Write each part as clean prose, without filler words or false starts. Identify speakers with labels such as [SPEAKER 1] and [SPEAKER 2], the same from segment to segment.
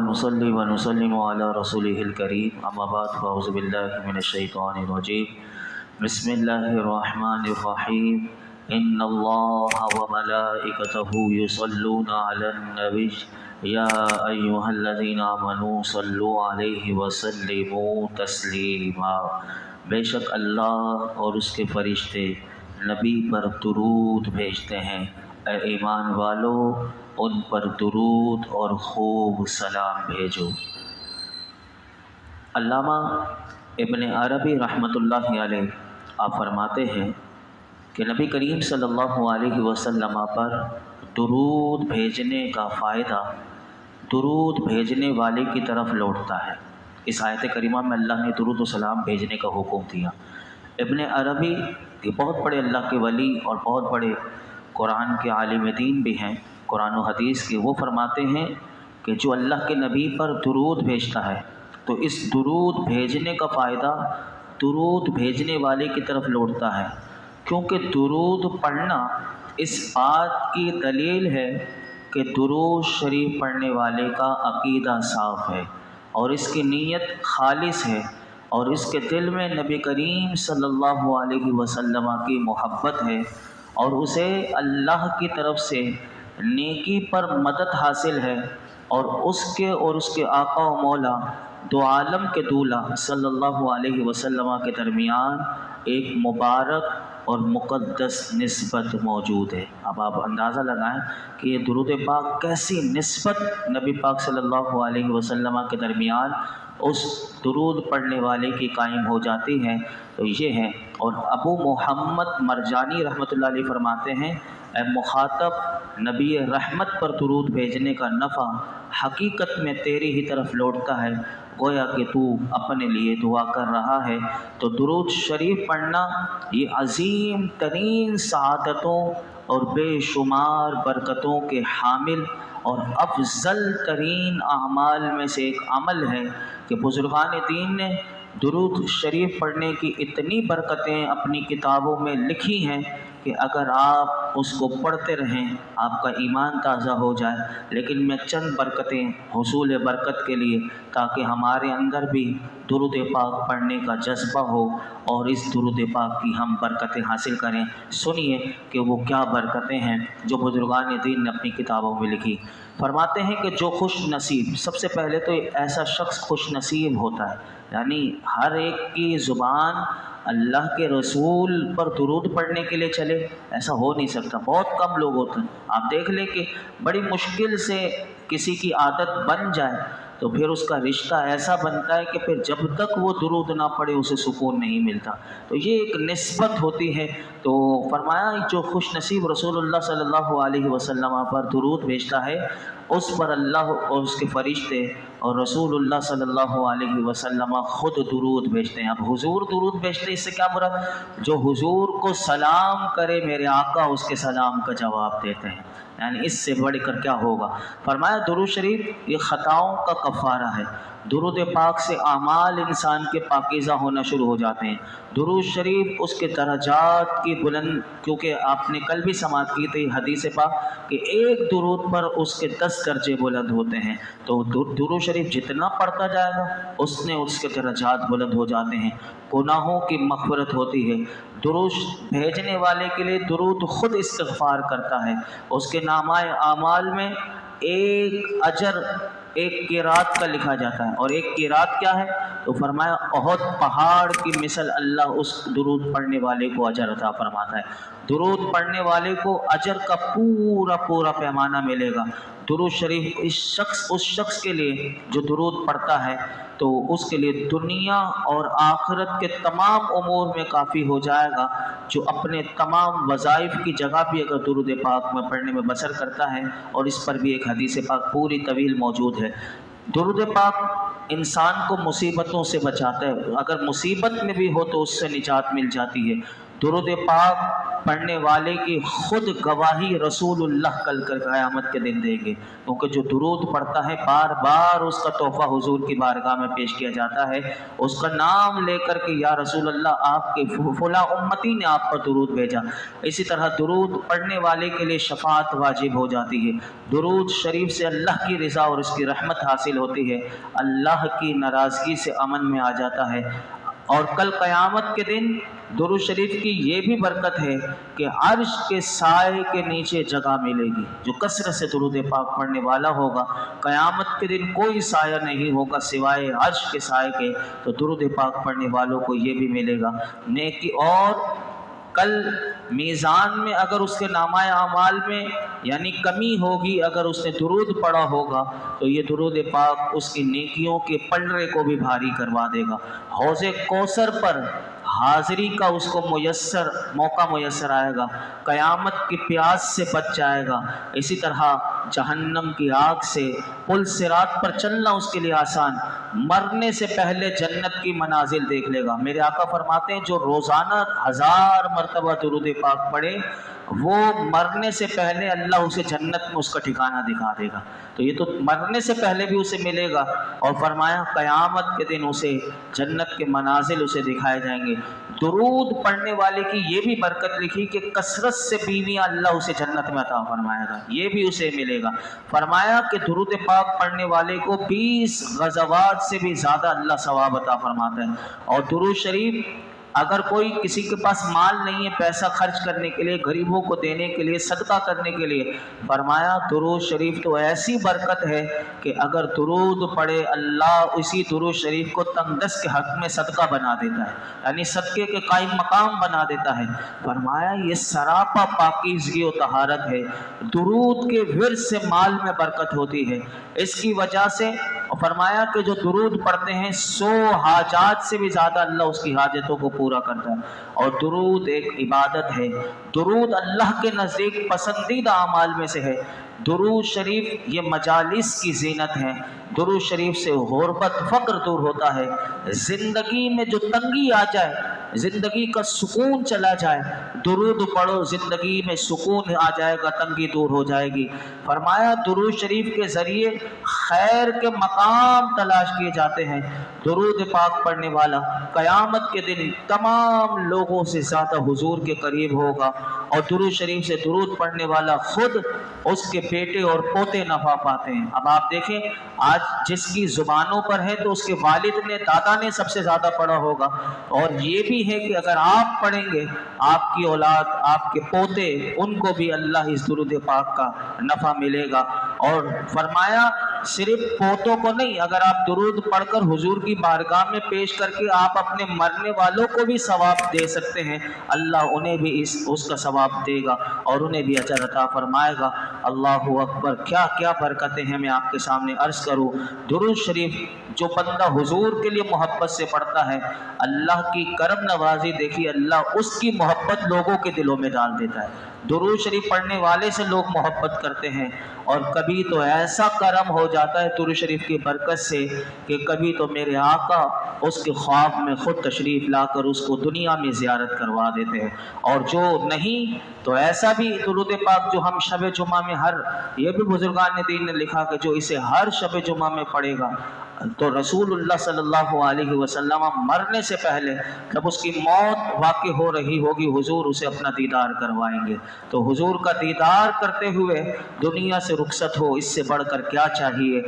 [SPEAKER 1] ونصلي ونسلم على رسوله الكريم اما بعد فاعوذ بالله من الشيطان الرجيم بسم الله الرحمن الرحيم ان الله وملائكته يصلون على النبي يا ايها الذين آمنوا صلوا عليه وسلموا تسلیما۔ بے شک اللہ اور اس کے فرشتے نبی پر درود بھیجتے ہیں، اے ایمان والو ان پر درود اور خوب سلام بھیجو۔ علامہ ابن عربی رحمۃ اللہ علیہ آپ فرماتے ہیں کہ نبی کریم صلی اللہ علیہ وسلم پر درود بھیجنے کا فائدہ درود بھیجنے والے کی طرف لوٹتا ہے۔ اس آیت کریمہ میں اللہ نے درود و سلام بھیجنے کا حکم دیا۔ ابن عربی یہ بہت بڑے اللہ کے ولی اور بہت بڑے قرآن کے عالم دین بھی ہیں، قرآن و حدیث کے، وہ فرماتے ہیں کہ جو اللہ کے نبی پر درود بھیجتا ہے تو اس درود بھیجنے کا فائدہ درود بھیجنے والے کی طرف لوٹتا ہے، کیونکہ درود پڑھنا اس بات کی دلیل ہے کہ درود شریف پڑھنے والے کا عقیدہ صاف ہے اور اس کی نیت خالص ہے اور اس کے دل میں نبی کریم صلی اللہ علیہ وسلم کی محبت ہے اور اسے اللہ کی طرف سے نیکی پر مدد حاصل ہے اور اس کے آقا و مولا دو عالم کے دولہ صلی اللہ علیہ وسلم کے درمیان ایک مبارک اور مقدس نسبت موجود ہے۔ اب آپ اندازہ لگائیں کہ یہ درود پاک کیسی نسبت نبی پاک صلی اللہ علیہ وسلم کے درمیان اس درود پڑھنے والے کی قائم ہو جاتی ہے، تو یہ ہے۔ اور ابو محمد مرجانی رحمۃ اللہ علیہ فرماتے ہیں، اے مخاطب، نبی رحمت پر درود بھیجنے کا نفع حقیقت میں تیری ہی طرف لوٹتا ہے، گویا کہ تو اپنے لیے دعا کر رہا ہے۔ تو درود شریف پڑھنا یہ عظیم ترین سعادتوں اور بے شمار برکتوں کے حامل اور افضل ترین اعمال میں سے ایک عمل ہے کہ بزرگان دین نے درود شریف پڑھنے کی اتنی برکتیں اپنی کتابوں میں لکھی ہیں کہ اگر آپ اس کو پڑھتے رہیں آپ کا ایمان تازہ ہو جائے۔ لیکن میں چند برکتیں حصول برکت کے لیے، تاکہ ہمارے اندر بھی درود پاک پڑھنے کا جذبہ ہو اور اس درود پاک کی ہم برکتیں حاصل کریں، سنیے کہ وہ کیا برکتیں ہیں جو بزرگان دین نے اپنی کتابوں میں لکھی۔ فرماتے ہیں کہ جو خوش نصیب، سب سے پہلے تو ایسا شخص خوش نصیب ہوتا ہے، یعنی ہر ایک کی زبان اللہ کے رسول پر درود پڑھنے کے لیے چلے، ایسا ہو نہیں سکتا، بہت کم لوگ ہوتے ہیں۔ آپ دیکھ لیں کہ بڑی مشکل سے کسی کی عادت بن جائے تو پھر اس کا رشتہ ایسا بنتا ہے کہ پھر جب تک وہ درود نہ پڑھے اسے سکون نہیں ملتا۔ تو یہ ایک نسبت ہوتی ہے۔ تو فرمایا جو خوش نصیب رسول اللہ صلی اللہ علیہ وسلم پر درود بھیجتا ہے اس پر اللہ اور اس کے فرشتے اور رسول اللہ صلی اللہ علیہ وسلم خود درود بھیجتے ہیں۔ اب حضور درود بھیجتے ہیں، اس سے کیا مراد؟ جو حضور کو سلام کرے میرے آقا اس کے سلام کا جواب دیتے ہیں، یعنی اس سے بڑھ کر کیا ہوگا؟ فرمایا درود شریف یہ خطاؤں کا کفارہ ہے۔ درود پاک سے اعمال انسان کے پاکیزہ ہونا شروع ہو جاتے ہیں۔ درود شریف اس کے درجات کی بلند، کیونکہ آپ نے کل بھی سماعت کی تھی حدیث پاک کہ ایک درود پر اس کے 10 درجے بلند ہوتے ہیں۔ تو درود شریف جتنا پڑھتا جائے گا اس کے درجات بلند ہو جاتے ہیں، گناہوں کی مغفرت ہوتی ہے۔ درود بھیجنے والے کے لیے درود خود استغفار کرتا ہے، اس کے نامہ اعمال میں ایک اجر ایک قرات کا لکھا جاتا ہے۔ اور ایک قرات کیا ہے؟ تو فرمایا احد پہاڑ کی مثل اللہ اس درود پڑھنے والے کو اجر عطا فرماتا ہے۔ درود پڑھنے والے کو اجر کا پورا پیمانہ ملے گا۔ درود شریف اس شخص کے لیے جو درود پڑھتا ہے تو اس کے لیے دنیا اور آخرت کے تمام امور میں کافی ہو جائے گا، جو اپنے تمام وظائف کی جگہ بھی اگر درود پاک میں پڑھنے میں بسر کرتا ہے۔ اور اس پر بھی ایک حدیث پاک پوری طویل موجود ہے۔ درود پاک انسان کو مصیبتوں سے بچاتا ہے، اگر مصیبت میں بھی ہو تو اس سے نجات مل جاتی ہے۔ درود پاک پڑھنے والے کی خود گواہی رسول اللہ کل کر قیامت کے دن دیں گے، کیونکہ جو درود پڑھتا ہے بار بار اس کا تحفہ حضور کی بارگاہ میں پیش کیا جاتا ہے، اس کا نام لے کر کہ یا رسول اللہ آپ کے فلاں امتی نے آپ پر درود بھیجا۔ اسی طرح درود پڑھنے والے کے لیے شفاعت واجب ہو جاتی ہے، درود شریف سے اللہ کی رضا اور اس کی رحمت حاصل ہوتی ہے، اللہ کی ناراضگی سے امن میں آ جاتا ہے۔ اور کل قیامت کے دن درود شریف کی یہ بھی برکت ہے کہ عرش کے سائے کے نیچے جگہ ملے گی، جو کثرت سے درود پاک پڑھنے والا ہوگا قیامت کے دن کوئی سایہ نہیں ہوگا سوائے عرش کے سائے کے، تو درود پاک پڑھنے والوں کو یہ بھی ملے گا نیکی۔ اور کل میزان میں اگر اس کے نامہ اعمال میں یعنی کمی ہوگی، اگر اس نے درود پڑھا ہوگا تو یہ درود پاک اس کی نیکیوں کے پلڑے کو بھی بھاری کروا دے گا۔ حوض کوثر پر حاضری کا اس کو موقع میسر آئے گا، قیامت کی پیاس سے بچ جائے گا۔ اسی طرح جہنم کی آگ سے پل صراط پر چلنا اس کے لیے آسان، مرنے سے پہلے جنت کی منازل دیکھ لے گا۔ میرے آقا فرماتے ہیں جو روزانہ 1000 مرتبہ درود پاک پڑھے وہ مرنے سے پہلے اللہ اسے جنت میں اس کا ٹھکانہ دکھا دے گا، تو یہ تو مرنے سے پہلے بھی اسے ملے گا، اور فرمایا قیامت کے دن اسے جنت کے منازل اسے دکھائے جائیں گے۔ درود پڑھنے والے کی یہ بھی برکت لکھی کہ کثرت سے بیویاں اللہ اسے جنت میں عطا فرمائے گا، یہ بھی اسے ملے گا۔ فرمایا کہ درود پاک پڑھنے والے کو 20 غزوات سے بھی زیادہ اللہ ثواب عطا فرماتا ہے۔ اور درود شریف اگر کوئی کسی کے پاس مال نہیں ہے پیسہ خرچ کرنے کے لیے، غریبوں کو دینے کے لیے، صدقہ کرنے کے لیے، فرمایا درود شریف تو ایسی برکت ہے کہ اگر درود پڑھے اللہ اسی درود شریف کو تنگ دست کے حق میں صدقہ بنا دیتا ہے، یعنی صدقے کے قائم مقام بنا دیتا ہے۔ فرمایا یہ سراپا پاکیزگی و طہارت ہے، درود کے ورد سے مال میں برکت ہوتی ہے۔ اس کی وجہ سے فرمایا کہ جو درود پڑھتے ہیں 100 حاجات سے بھی زیادہ اللہ اس کی حاجتوں کو پورا کرتا ہے۔ اور درود ایک عبادت ہے، درود اللہ کے نزدیک پسندیدہ اعمال میں سے ہے۔ درود شریف یہ مجالس کی زینت ہے، درود شریف سے غربت فقر دور ہوتا ہے، زندگی میں جو تنگی آ جائے، زندگی کا سکون چلا جائے، درود پڑھو زندگی میں سکون آ جائے گا، تنگی دور ہو جائے گی۔ فرمایا درود شریف کے ذریعے خیر کے مقام تلاش کیے جاتے ہیں۔ درود پاک پڑھنے والا قیامت کے دن تمام لوگوں سے زیادہ حضور کے قریب ہوگا، اور درود شریف سے درود پڑھنے والا خود اس کے بیٹے اور پوتے نفع پاتے ہیں۔ اب آپ دیکھیں آج جس کی زبانوں پر ہے تو اس کے والد نے دادا نے سب سے زیادہ پڑھا ہوگا، اور یہ بھی ہے کہ اگر آپ پڑھیں گے آپ کی اولاد آپ کے پوتے ان کو بھی اللہ اس درود پاک کا نفع ملے گا۔ اور فرمایا صرف پوتوں کو نہیں، اگر آپ درود پڑھ کر حضور کی بارگاہ میں پیش کر کے آپ اپنے مرنے والوں کو بھی ثواب دے سکتے ہیں، اللہ انہیں بھی اس کا ثواب دے گا اور انہیں بھی اجر عطا فرمائے گا۔ اللہ اکبر، کیا کیا برکتیں ہیں میں آپ کے سامنے عرض کروں۔ درود شریف جو بندہ حضور کے لیے محبت سے پڑھتا ہے، اللہ کی کرم نوازی دیکھیے، اللہ اس کی محبت لوگوں کے دلوں میں ڈال دیتا ہے۔ درود شریف پڑھنے والے سے لوگ محبت کرتے ہیں، اور کبھی تو ایسا کرم ہو جاتا ہے درود شریف کی برکت سے کہ کبھی تو میرے آقا اس کے خواب میں خود تشریف لا کر اس کو دنیا میں زیارت کروا دیتے ہیں۔ اور جو نہیں تو ایسا بھی درود پاک جو ہم شب جمعہ میں یہ بھی بزرگان دین نے لکھا کہ جو اسے ہر شب جمعہ میں پڑھے گا تو رسول اللہ صلی اللہ علیہ وسلم مرنے سے پہلے جب اس کی موت واقع ہو رہی ہوگی حضور اسے اپنا دیدار کروائیں گے۔ تو حضور کا دیدار کرتے ہوئے دنیا سے رخصت ہو، اس سے بڑھ کر کیا چاہیے۔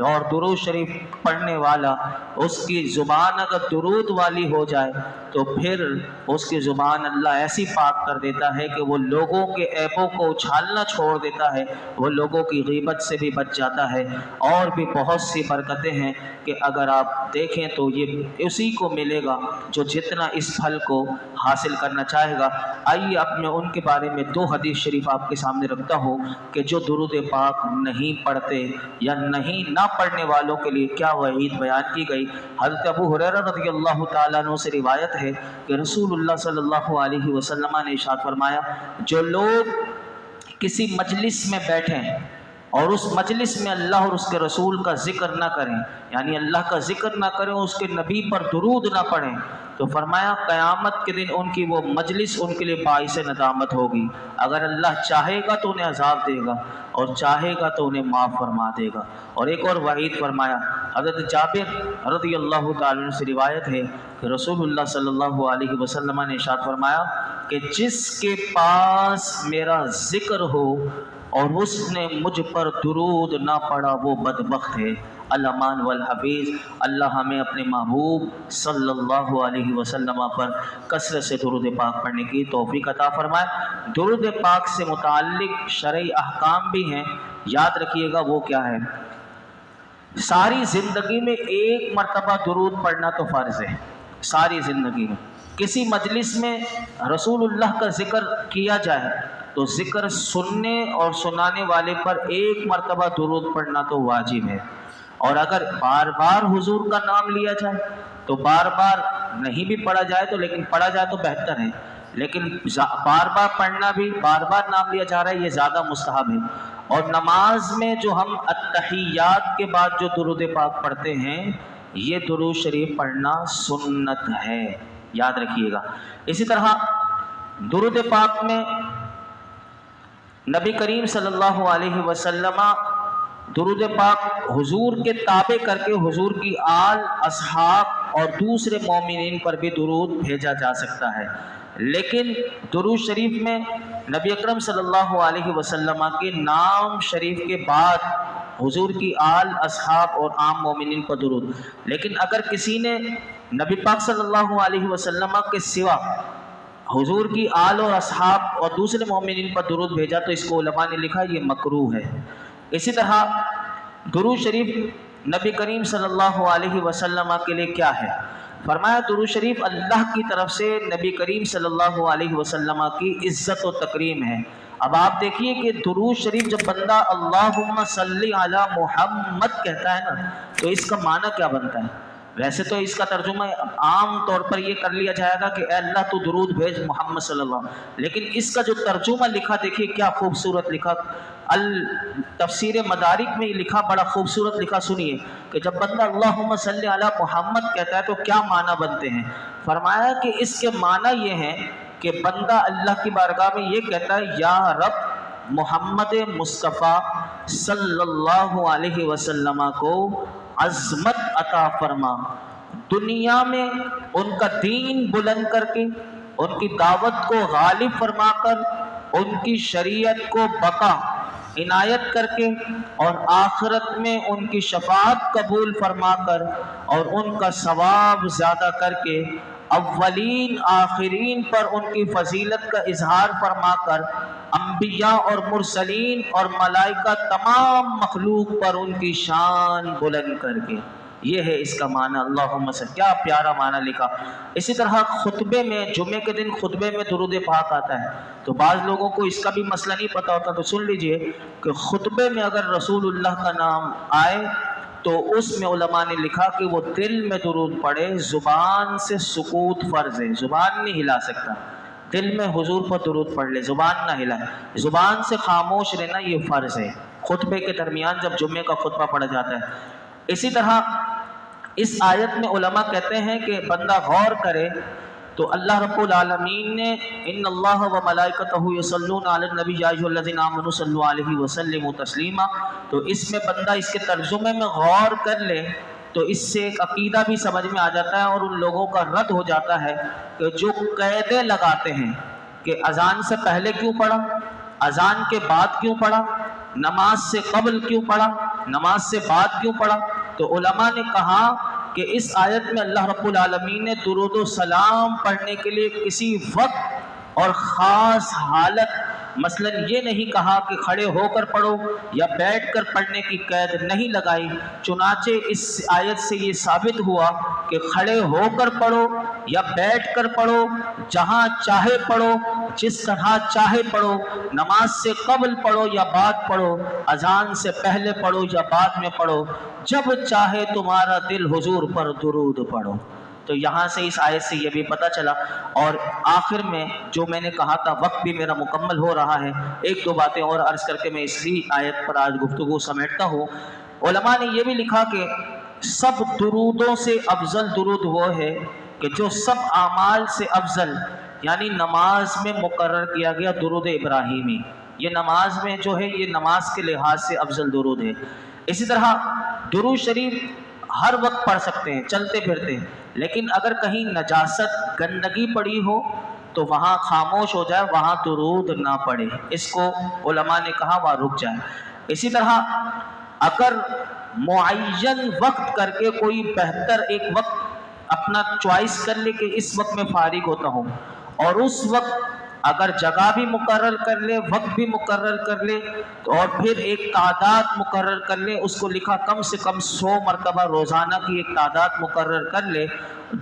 [SPEAKER 1] اور درود شریف پڑھنے والا اس کی زبان اگر درود والی ہو جائے تو پھر اس کی زبان اللہ ایسی پاک کر دیتا ہے کہ وہ لوگوں کے عیبوں کو اچھالنا چھوڑ دیتا ہے، وہ لوگوں کی غیبت سے بھی بچ جاتا ہے۔ اور بھی بہت سی برکتیں ہیں کہ اگر آپ دیکھیں تو یہ اسی کو ملے گا جو جتنا اس پھل کو حاصل کرنا چاہے گا۔ آئیے اب میں ان کے بارے میں 2 حدیث شریف آپ کے سامنے رکھتا ہوں کہ جو درود پاک نہیں پڑھتے یا نہ پڑھنے والوں کے لیے کیا وعید بیان کی گئی۔ حضرت ابو ہریرہ رضی اللہ تعالیٰ عنہ سے روایت ہے کہ رسول اللہ صلی اللہ علیہ وسلم نے ارشاد فرمایا، جو لوگ کسی مجلس میں بیٹھیں اور اس مجلس میں اللہ اور اس کے رسول کا ذکر نہ کریں، یعنی اللہ کا ذکر نہ کریں، اس کے نبی پر درود نہ پڑھیں، تو فرمایا قیامت کے دن ان کی وہ مجلس ان کے لیے باعث ندامت ہوگی۔ اگر اللہ چاہے گا تو انہیں عذاب دے گا اور چاہے گا تو انہیں معاف فرما دے گا۔ اور ایک اور وعید فرمایا، حضرت جابر رضی اللہ تعالیٰ عنہ سے روایت ہے کہ رسول اللہ صلی اللہ علیہ وسلم نے ارشاد فرمایا کہ جس کے پاس میرا ذکر ہو اور اس نے مجھ پر درود نہ پڑھا وہ بدبخت ہے۔ الامان والحفیظ، اللہ ہمیں اپنے محبوب صلی اللہ علیہ وسلم پر کثرت سے درود پاک پڑھنے کی توفیق عطا فرمائے۔ درود پاک سے متعلق شرعی احکام بھی ہیں، یاد رکھیے گا وہ کیا ہے۔ ساری زندگی میں ایک مرتبہ درود پڑھنا تو فرض ہے، ساری زندگی میں کسی مجلس میں رسول اللہ کا ذکر کیا جائے تو ذکر سننے اور سنانے والے پر ایک مرتبہ درود پڑھنا تو واجب ہے، اور اگر بار بار حضور کا نام لیا جائے تو بار بار نہیں بھی پڑھا جائے تو لیکن پڑھا جائے تو بہتر ہے، لیکن بار بار پڑھنا بھی، بار بار نام لیا جا رہا ہے، یہ زیادہ مستحب ہے۔ اور نماز میں جو ہم التحیات کے بعد جو درود پاک پڑھتے ہیں یہ درود شریف پڑھنا سنت ہے، یاد رکھیے گا۔ اسی طرح درود پاک میں نبی کریم صلی اللہ علیہ وسلم درود پاک حضور کے تابع کر کے حضور کی آل، اصحاب اور دوسرے مومنین پر بھی درود بھیجا جا سکتا ہے، لیکن درود شریف میں نبی اکرم صلی اللہ علیہ وسلم کے نام شریف کے بعد حضور کی آل، اصحاب اور عام مومنین پر درود، لیکن اگر کسی نے نبی پاک صلی اللہ علیہ وسلم کے سوا حضور کی آل اور اصحاب اور دوسرے مومنین پر درود بھیجا تو اس کو علماء نے لکھا یہ مکروہ ہے۔ اسی طرح درود شریف نبی کریم صلی اللہ علیہ وسلم کے لیے کیا ہے؟ فرمایا درود شریف اللہ کی طرف سے نبی کریم صلی اللہ علیہ وسلم کی عزت و تکریم ہے۔ اب آپ دیکھیے کہ درود شریف جب بندہ اللہم صلی علی محمد کہتا ہے نا تو اس کا معنی کیا بنتا ہے؟ ویسے تو اس کا ترجمہ عام طور پر یہ کر لیا جائے گا کہ اے اللہ تو درود بھیج محمد صلی اللہ علیہ وسلم، لیکن اس کا جو ترجمہ لکھا دیکھیے کیا خوبصورت لکھا، تفسیر مدارک میں لکھا، بڑا خوبصورت لکھا، سنیے کہ جب بندہ اللہم صلی علی محمد کہتا ہے تو کیا معنی بنتے ہیں۔ فرمایا کہ اس کے معنی یہ ہیں کہ بندہ اللہ کی بارگاہ میں یہ کہتا ہے یا رب محمد مصطفیٰ صلی اللہ علیہ وسلم کو عظمت عطا فرما، دنیا میں ان کا دین بلند کر کے، ان کی دعوت کو غالب فرما کر، ان کی شریعت کو بقا عنایت کر کے، اور آخرت میں ان کی شفاعت قبول فرما کر اور ان کا ثواب زیادہ کر کے، اولین آخرین پر ان کی فضیلت کا اظہار فرما کر، انبیاء اور مرسلین اور ملائکہ تمام مخلوق پر ان کی شان بلند کر کے، یہ ہے اس کا معنی اللہم صلی۔ کیا پیارا معنی لکھا۔ اسی طرح خطبے میں، جمعے کے دن خطبے میں درود پاک آتا ہے، تو بعض لوگوں کو اس کا بھی مسئلہ نہیں پتہ ہوتا، تو سن لیجئے کہ خطبے میں اگر رسول اللہ کا نام آئے تو اس میں علماء نے لکھا کہ وہ دل میں درود پڑھے، زبان سے سکوت فرض ہے، زبان نہیں ہلا سکتا، دل میں حضور پر درود پڑھ لے، زبان نہ ہلائے، زبان سے خاموش رہنا یہ فرض ہے خطبے کے درمیان جب جمعے کا خطبہ پڑھا جاتا ہے۔ اسی طرح اس آیت میں علماء کہتے ہیں کہ بندہ غور کرے تو اللہ رب العالمین نے ان اللہ و ملائکتہ یصلون علی النبی یا ایھا الذین آمنوا صلوا علیہ وسلموا تسلیما، تو اس میں بندہ اس کے ترجمے میں غور کر لے تو اس سے ایک عقیدہ بھی سمجھ میں آ جاتا ہے اور ان لوگوں کا رد ہو جاتا ہے کہ جو قیدیں لگاتے ہیں کہ اذان سے پہلے کیوں پڑھا، اذان کے بعد کیوں پڑھا، نماز سے قبل کیوں پڑھا، نماز سے بعد کیوں پڑھا، تو علماء نے کہا کہ اس آیت میں اللہ رب العالمین نے درود و سلام پڑھنے کے لیے کسی وقت اور خاص حالت، مثلا یہ نہیں کہا کہ کھڑے ہو کر پڑھو یا بیٹھ کر پڑھنے کی قید نہیں لگائی، چنانچہ اس آیت سے یہ ثابت ہوا کہ کھڑے ہو کر پڑھو یا بیٹھ کر پڑھو، جہاں چاہے پڑھو، جس طرح چاہے پڑھو، نماز سے قبل پڑھو یا بعد پڑھو، اذان سے پہلے پڑھو یا بعد میں پڑھو، جب چاہے تمہارا دل حضور پر درود پڑھو۔ تو یہاں سے اس آیت سے یہ بھی پتہ چلا۔ اور آخر میں جو میں نے کہا تھا، وقت بھی میرا مکمل ہو رہا ہے، ایک دو باتیں اور عرض کر کے میں اسی آیت پر آج گفتگو سمیٹتا ہوں۔ علماء نے یہ بھی لکھا کہ سب درودوں سے افضل درود وہ ہے کہ جو سب اعمال سے افضل، یعنی نماز میں مقرر کیا گیا درود ابراہیمی، یہ نماز میں جو ہے یہ نماز کے لحاظ سے افضل درود ہے۔ اسی طرح درود شریف ہر وقت پڑھ سکتے ہیں چلتے پھرتے ہیں، لیکن اگر کہیں نجاست گندگی پڑی ہو تو وہاں خاموش ہو جائے، وہاں درود نہ پڑے، اس کو علماء نے کہا وہاں رک جائے۔ اسی طرح اگر معین وقت کر کے کوئی بہتر ایک وقت اپنا چوائس کر لے کہ اس وقت میں فارغ ہوتا ہوں، اور اس وقت اگر جگہ بھی مقرر کر لے، وقت بھی مقرر کر لے، اور پھر ایک تعداد مقرر کر لے، اس کو لکھا کم سے کم 100 مرتبہ روزانہ کی ایک تعداد مقرر کر لے،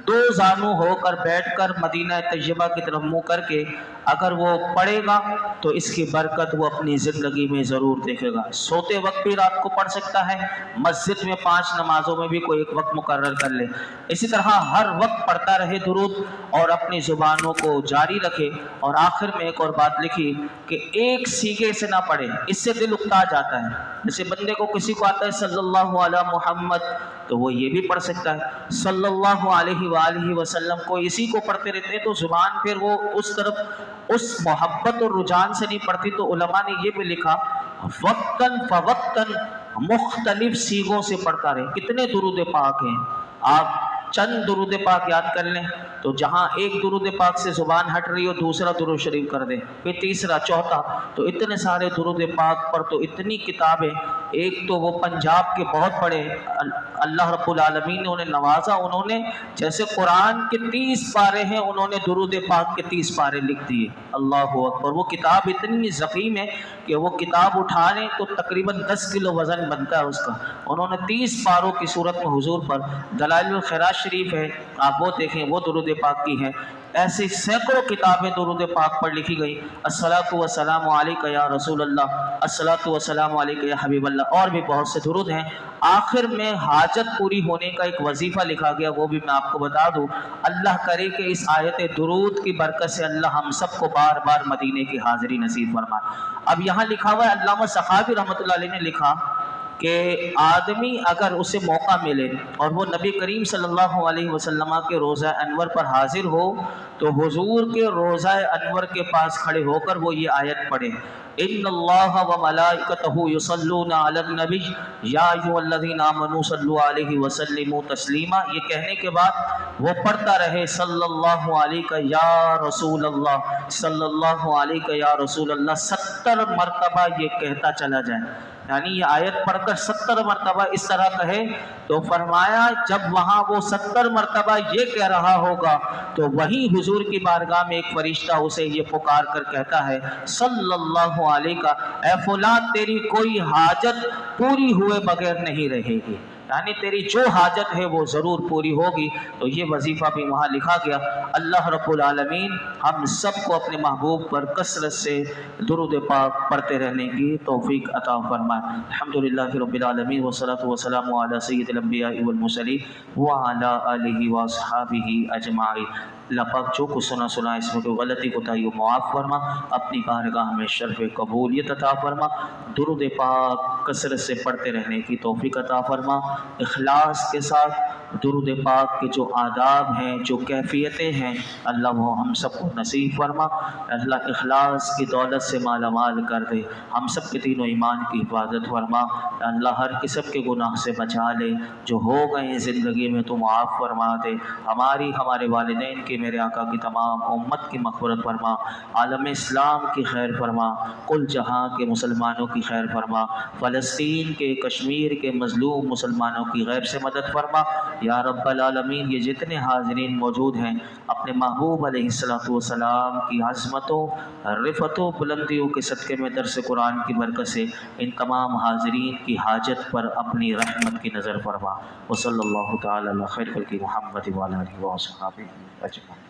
[SPEAKER 1] دو زانو ہو کر بیٹھ کر مدینہ طیبہ کی طرف منہ کر کے اگر وہ پڑھے گا تو اس کی برکت وہ اپنی زندگی میں ضرور دیکھے گا۔ سوتے وقت بھی رات کو پڑھ سکتا ہے، مسجد میں 5 نمازوں میں بھی کوئی ایک وقت مقرر کر لے، اسی طرح ہر وقت پڑھتا رہے درود اور اپنی زبانوں کو جاری رکھے۔ اور آخر میں ایک اور بات لکھی کہ ایک سیگے سے نہ پڑھے، اس سے دل اکتا جاتا ہے۔ جیسے بندے کو کسی کو آتا ہے صلی اللہ علی محمد تو وہ یہ بھی پڑھ سکتا ہے، صلی اللہ علیہ وآلہ وسلم کو اسی کو پڑھتے رہتے ہیں تو زبان پھر وہ اس طرف اس محبت اور رجحان سے نہیں پڑھتی۔ تو علماء نے یہ بھی لکھا وقتاً فوقتاً مختلف سیغوں سے پڑھتا رہے۔ کتنے درود پاک ہیں، آپ چند درود پاک یاد کر لیں تو جہاں ایک درود پاک سے زبان ہٹ رہی ہو دوسرا درود شریف کر دیں، پھر تیسرا چوتھا، تو اتنے سارے درود پاک پر تو اتنی کتابیں۔ ایک تو وہ پنجاب کے بہت بڑے اللہ رب العالمین نے انہیں نوازا، انہوں نے جیسے قرآن کے 30 پارے ہیں انہوں نے درود پاک کے 30 پارے لکھ دیے۔ اللہ اکبر، وہ کتاب اتنی ضخیم ہے کہ وہ کتاب اٹھانے تو تقریباً 10 کلو وزن بنتا ہے اس کا۔ انہوں نے 30 پاروں کی صورت میں حضور پر، دلائل الخیرات شریف ہے آپ وہ دیکھیں، وہ درود پاک کی ہیں۔ ایسی سینکڑوں کتابیں درود پاک پر لکھی گئی، الصلاۃ والسلام علیک یا رسول اللہ، الصلاۃ والسلام علیک یا حبیب اللہ، اور بھی بہت سے درود ہیں۔ آخر میں حاجت پوری ہونے کا ایک وظیفہ لکھا گیا، وہ بھی میں آپ کو بتا دوں۔ اللہ کرے کہ اس آیت درود کی برکت سے اللہ ہم سب کو بار بار مدینے کی حاضری نصیب فرمائے۔ اب یہاں لکھا ہوا ہے، علامہ سخاوی رحمۃ اللہ علیہ نے لکھا کہ آدمی اگر اسے موقع ملے اور وہ نبی کریم صلی اللہ علیہ وسلم کے روضہ انور پر حاضر ہو تو حضور کے روضہ انور کے پاس کھڑے ہو کر وہ یہ آیت پڑھے، ان اللہ و ملائکتہ یصلون علی النبی یا ایھا الذین آمنوا صلوا علیہ وسلموا تسلیما۔ یہ کہنے کے بعد وہ پڑھتا رہے صلی اللہ علیہ یا رسول اللہ، صلی اللہ علیہ یا رسول اللہ، 70 مرتبہ یہ کہتا چلا جائے، یعنی یہ آیت پڑھ کر 70 مرتبہ اس طرح کہے۔ تو فرمایا جب وہاں وہ 70 مرتبہ یہ کہہ رہا ہوگا تو وہی حضور کی بارگاہ میں ایک فرشتہ اسے یہ پکار کر کہتا ہے صلی اللہ علیہ اے فلاں تیری کوئی حاجت پوری ہوئے بغیر نہیں رہے گی، یعنی تیری جو حاجت ہے وہ ضرور پوری ہوگی۔ تو یہ وظیفہ بھی وہاں لکھا گیا۔ اللہ رب العالمین ہم سب کو اپنے محبوب پر کثرت سے درود پاک پڑھتے رہنے کی توفیق عطا فرمائے۔ الحمدللہ رب العالمین والصلاۃ والسلام علی سید الانبیاء والمرسلین وعلی آلہ واصحابہ اجمعین۔ اللہ پاک جو کچھ سنا اس میں کوئی غلطی کوتاہی معاف فرما، اپنی بارگاہ میں شرف قبولیت عطا فرما، درود پاک کثرت سے پڑھتے رہنے کی توفیق عطا فرما، اخلاص کے ساتھ درود پاک کے جو آداب ہیں، جو کیفیتیں ہیں، اللہ وہ ہم سب کو نصیب فرما۔ اللہ اخلاص کی دولت سے مالا مال کر دے، ہم سب کے دین و ایمان کی حفاظت فرما۔ اللہ ہر قسم کے گناہ سے بچا لے، جو ہو گئے ہیں زندگی میں تو معاف فرما دے، ہماری ہمارے والدین کی، میرے آقا کی تمام امت کی مغفرت فرما، عالم اسلام کی خیر فرما، کل جہاں کے مسلمانوں کی خیر فرما، فلسطین کے، کشمیر کے مظلوم مسلمانوں کی غیب سے مدد فرما یا رب العالمین۔ یہ جتنے حاضرین موجود ہیں اپنے محبوب علیہ السلام کی عظمتوں، رفتوں، بلندیوں کے صدقے میں درس قرآن کی برکت سے ان تمام حاضرین کی حاجت پر اپنی رحمت کی نظر فرما۔ وصلی اللہ تعالی علی خیر خلق محمد وعلی آلہ وصحبہ اجمعین۔